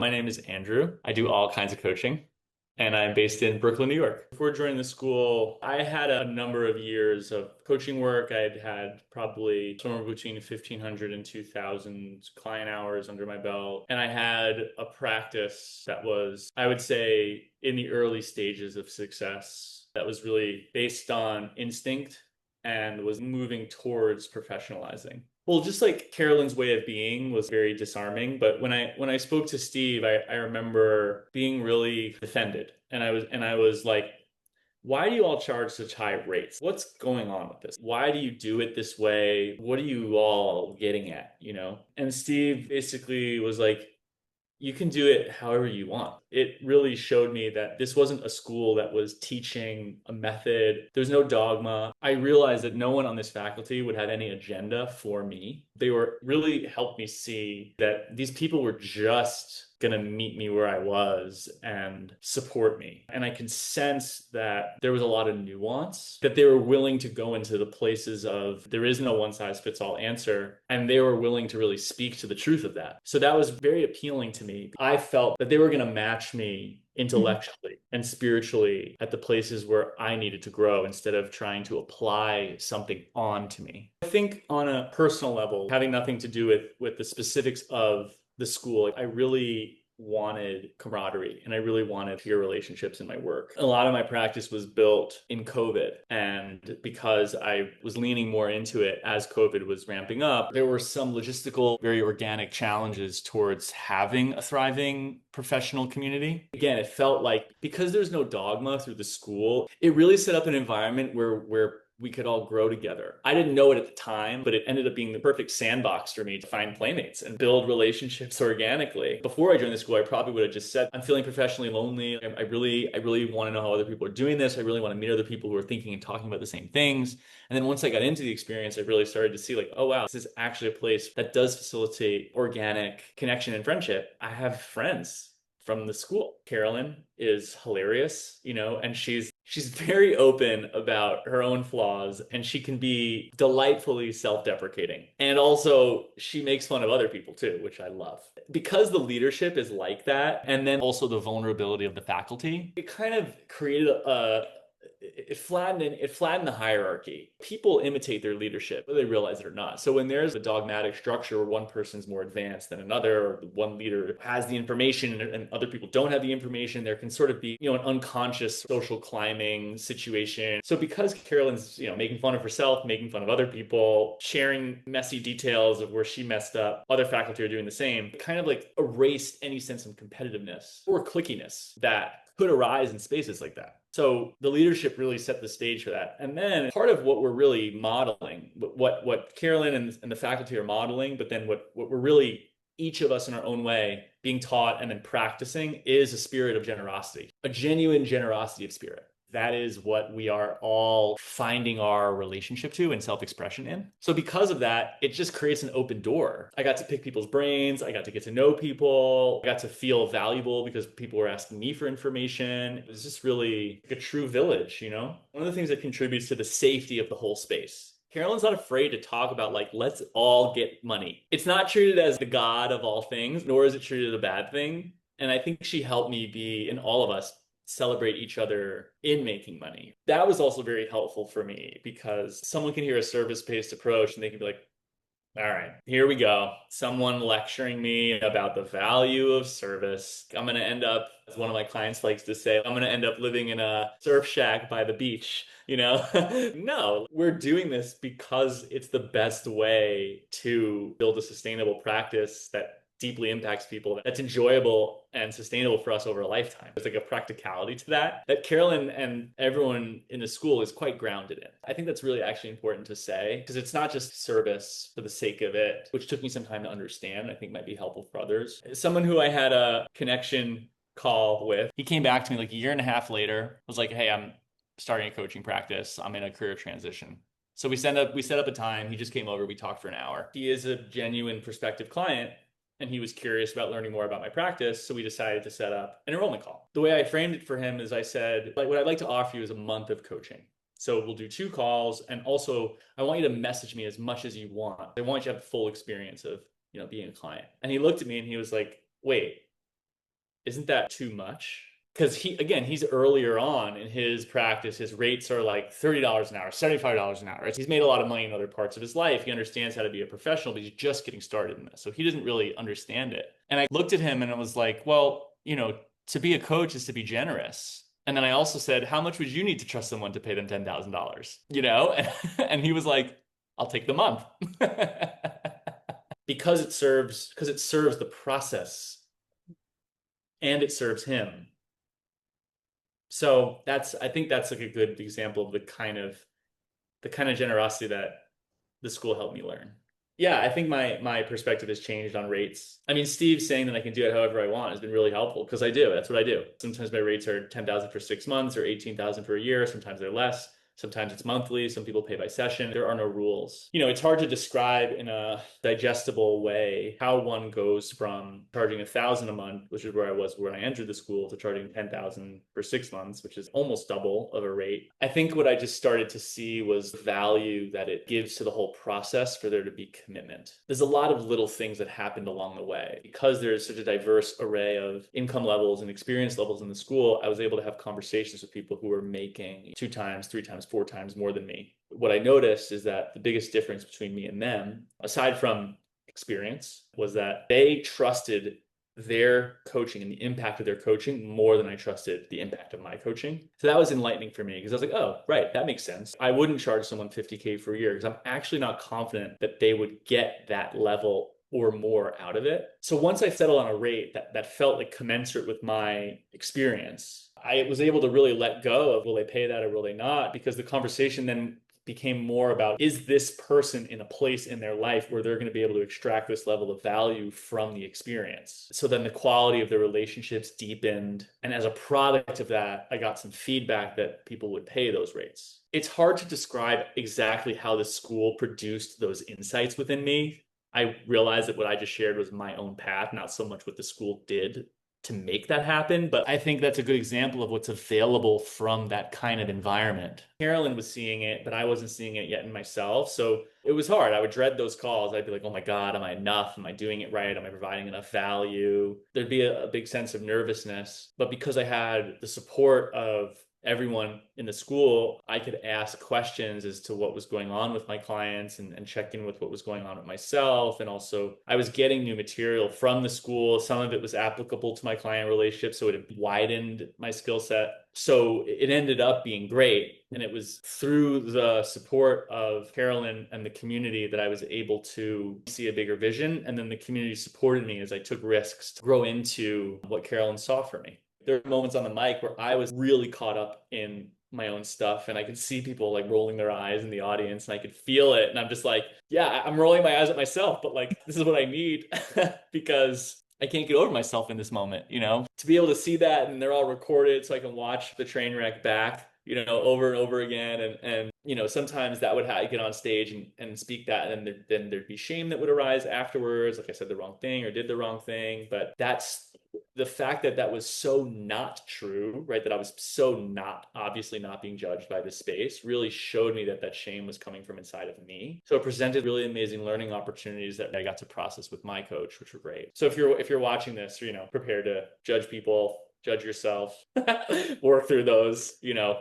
My name is Andrew. I do all kinds of coaching, and I'm based in Brooklyn, New York. Before joining the school, I had a number of years of coaching work. I'd had probably somewhere between 1,500 and 2,000 client hours under my belt. And I had a practice that was, I would say, in the early stages of success, that was really based on instinct and was moving towards professionalizing. Well, just like Carolyn's way of being was very disarming, but when I spoke to Steve, I remember being really offended. And I was like, why do you all charge such high rates? What's going on with this? Why do you do it this way? What are you all getting at, you know? And Steve basically was like, you can do it however you want. It really showed me that this wasn't a school that was teaching a method. There's no dogma. I realized that no one on this faculty would have any agenda for me. They were really helped me see that these people were just going to meet me where I was and support me. And I can sense that there was a lot of nuance, that they were willing to go into the places of there is no one size fits all answer. And they were willing to really speak to the truth of that. So that was very appealing to me. I felt that they were going to match me intellectually and spiritually at the places where I needed to grow instead of trying to apply something onto me. I think on a personal level, having nothing to do with the specifics of the school, I really wanted camaraderie and I really wanted peer relationships in my work. A lot of my practice was built in COVID. And because I was leaning more into it as COVID was ramping up, there were some logistical, very organic challenges towards having a thriving professional community. Again, it felt like because there's no dogma through the school, it really set up an environment where we could all grow together. I didn't know it at the time, but it ended up being the perfect sandbox for me to find playmates and build relationships organically. Before I joined the school, I probably would have just said, I'm feeling professionally lonely. I really want to know how other people are doing this. I really want to meet other people who are thinking and talking about the same things. And then once I got into the experience, I really started to see like, oh wow, this is actually a place that does facilitate organic connection and friendship. I have friends from the school. Carolyn is hilarious, and she's very open about her own flaws and she can be delightfully self-deprecating. And also she makes fun of other people too, which I love. Because the leadership is like that and then also the vulnerability of the faculty, it kind of created a it flattened the hierarchy. People imitate their leadership, whether they realize it or not. So when there's a dogmatic structure where one person's more advanced than another, or one leader has the information and other people don't have the information, there can sort of be, an unconscious social climbing situation. So because Carolyn's, making fun of herself, making fun of other people, sharing messy details of where she messed up, other faculty are doing the same, it kind of like erased any sense of competitiveness or clickiness that could arise in spaces like that. So the leadership really set the stage for that. And then part of what we're really modeling, what Carolyn and the faculty are modeling, but then what we're really each of us in our own way being taught and then practicing is a spirit of generosity, a genuine generosity of spirit. That is what we are all finding our relationship to and self-expression in. So because of that, it just creates an open door. I got to pick people's brains. I got to get to know people. I got to feel valuable because people were asking me for information. It was just really like a true village, One of the things that contributes to the safety of the whole space. Carolyn's not afraid to talk about like, let's all get money. It's not treated as the god of all things, nor is it treated as a bad thing. And I think she helped me be, and all of us, celebrate each other in making money. That was also very helpful for me because someone can hear a service-based approach and they can be like, all right, here we go. Someone lecturing me about the value of service. I'm going to end up, as one of my clients likes to say, I'm going to end up living in a surf shack by the beach, No, we're doing this because it's the best way to build a sustainable practice that deeply impacts people, that's enjoyable and sustainable for us over a lifetime. There's like a practicality to that Carolyn and everyone in the school is quite grounded in. I think that's really actually important to say because it's not just service for the sake of it, which took me some time to understand. I think might be helpful for others. Someone who I had a connection call with, he came back to me like a year and a half later, was like, hey, I'm starting a coaching practice. I'm in a career transition. So we set up a time. He just came over. We talked for an hour. He is a genuine prospective client and he was curious about learning more about my practice. So we decided to set up an enrollment call. The way I framed it for him is I said, like, what I'd like to offer you is a month of coaching. So we'll do 2 calls. And also I want you to message me as much as you want. I want you to have the full experience of, being a client. And he looked at me and he was like, wait, isn't that too much? Because he's earlier on in his practice. His rates are like $30 an hour, $75 an hour. He's made a lot of money in other parts of his life. He understands how to be a professional, but he's just getting started in this. So he doesn't really understand it. And I looked at him and I was like, well, to be a coach is to be generous. And then I also said, how much would you need to trust someone to pay them $10,000? And he was like, I'll take the month. Because it serves the process and it serves him. So I think that's like a good example of the kind of generosity that the school helped me learn. Yeah, I think my perspective has changed on rates. I mean, Steve saying that I can do it however I want has been really helpful because I do. That's what I do. Sometimes my rates are 10,000 for 6 months or 18,000 for a year. Sometimes they're less. Sometimes it's monthly. Some people pay by session. There are no rules. It's hard to describe in a digestible way how one goes from charging 1,000 a month, which is where I was when I entered the school, to charging 10,000 for 6 months, which is almost double of a rate. I think what I just started to see was the value that it gives to the whole process for there to be commitment. There's a lot of little things that happened along the way. Because there's such a diverse array of income levels and experience levels in the school, I was able to have conversations with people who were making 2 times, 3 times, 4 times more than me. What I noticed is that the biggest difference between me and them, aside from experience, was that they trusted their coaching and the impact of their coaching more than I trusted the impact of my coaching. So that was enlightening for me because I was like, oh, right, that makes sense. I wouldn't charge someone $50K for a year because I'm actually not confident that they would get that level or more out of it. So once I settled on a rate that felt like commensurate with my experience, I was able to really let go of will they pay that or will they not? Because the conversation then became more about, is this person in a place in their life where they're going to be able to extract this level of value from the experience? So then the quality of the relationships deepened. And as a product of that, I got some feedback that people would pay those rates. It's hard to describe exactly how the school produced those insights within me. I realized that what I just shared was my own path, not so much what the school did to make that happen. But I think that's a good example of what's available from that kind of environment. Carolyn was seeing it, but I wasn't seeing it yet in myself. So it was hard. I would dread those calls. I'd be like, oh my God, am I enough? Am I doing it right? Am I providing enough value? There'd be a big sense of nervousness. But because I had the support of everyone in the school, I could ask questions as to what was going on with my clients and check in with what was going on with myself. And also, I was getting new material from the school. Some of it was applicable to my client relationship, so it widened my skill set. So it ended up being great. And it was through the support of Carolyn and the community that I was able to see a bigger vision. And then the community supported me as I took risks to grow into what Carolyn saw for me. There were moments on the mic where I was really caught up in my own stuff and I could see people like rolling their eyes in the audience and I could feel it. And I'm just like, yeah, I'm rolling my eyes at myself, but like, this is what I need because I can't get over myself in this moment, to be able to see that. And they're all recorded so I can watch the train wreck back, over and over again. And sometimes that would have to get on stage and speak that. And then there'd be shame that would arise afterwards. Like I said the wrong thing or did the wrong thing, but that's the fact that was so not true, right? That I was so obviously not being judged by this space really showed me that shame was coming from inside of me. So it presented really amazing learning opportunities that I got to process with my coach, which were great. So if you're watching this, prepare to judge people, judge yourself, work through those,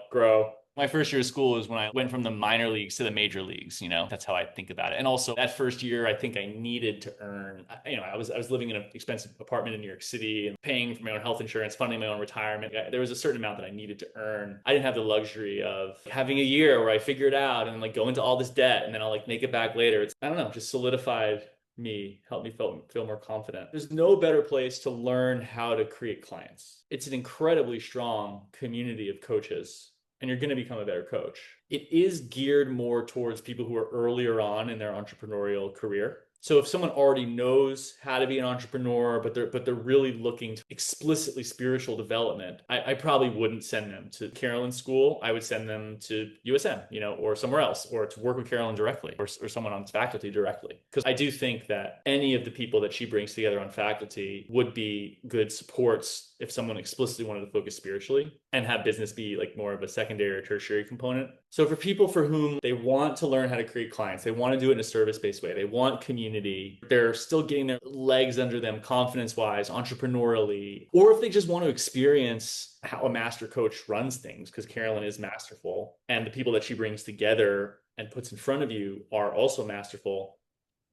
grow. My first year of school is when I went from the minor leagues to the major leagues, that's how I think about it. And also that first year, I think I needed to earn, I was living in an expensive apartment in New York City and paying for my own health insurance, funding my own retirement. There was a certain amount that I needed to earn. I didn't have the luxury of having a year where I figure it out and like go into all this debt and then I'll like make it back later. It's, I don't know, just solidified me, helped me feel more confident. There's no better place to learn how to create clients. It's an incredibly strong community of coaches. And you're going to become a better coach. It is geared more towards people who are earlier on in their entrepreneurial career. So if someone already knows how to be an entrepreneur, but they're really looking to explicitly spiritual development, I probably wouldn't send them to Carolyn's school. I would send them to USM, or somewhere else, or to work with Carolyn directly, or someone on faculty directly. Because I do think that any of the people that she brings together on faculty would be good supports if someone explicitly wanted to focus spiritually and have business be like more of a secondary or tertiary component. So for people for whom they want to learn how to create clients, they want to do it in a service-based way, they want community, they're still getting their legs under them confidence-wise, entrepreneurially, or if they just want to experience how a master coach runs things, because Carolyn is masterful and the people that she brings together and puts in front of you are also masterful,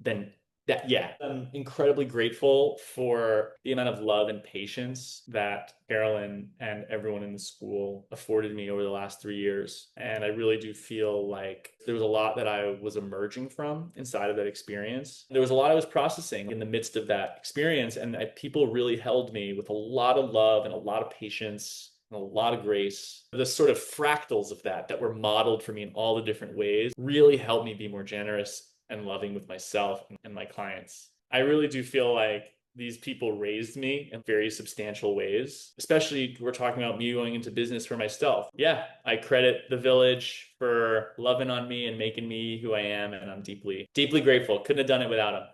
then yeah, I'm incredibly grateful for the amount of love and patience that Carolyn and everyone in the school afforded me over the last 3 years. And I really do feel like there was a lot that I was emerging from inside of that experience. There was a lot I was processing in the midst of that experience. And people really held me with a lot of love and a lot of patience and a lot of grace. The sort of fractals of that were modeled for me in all the different ways really helped me be more generous and loving with myself and my clients. I really do feel like these people raised me in very substantial ways, especially we're talking about me going into business for myself. Yeah, I credit the village for loving on me and making me who I am. And I'm deeply, deeply grateful. Couldn't have done it without them.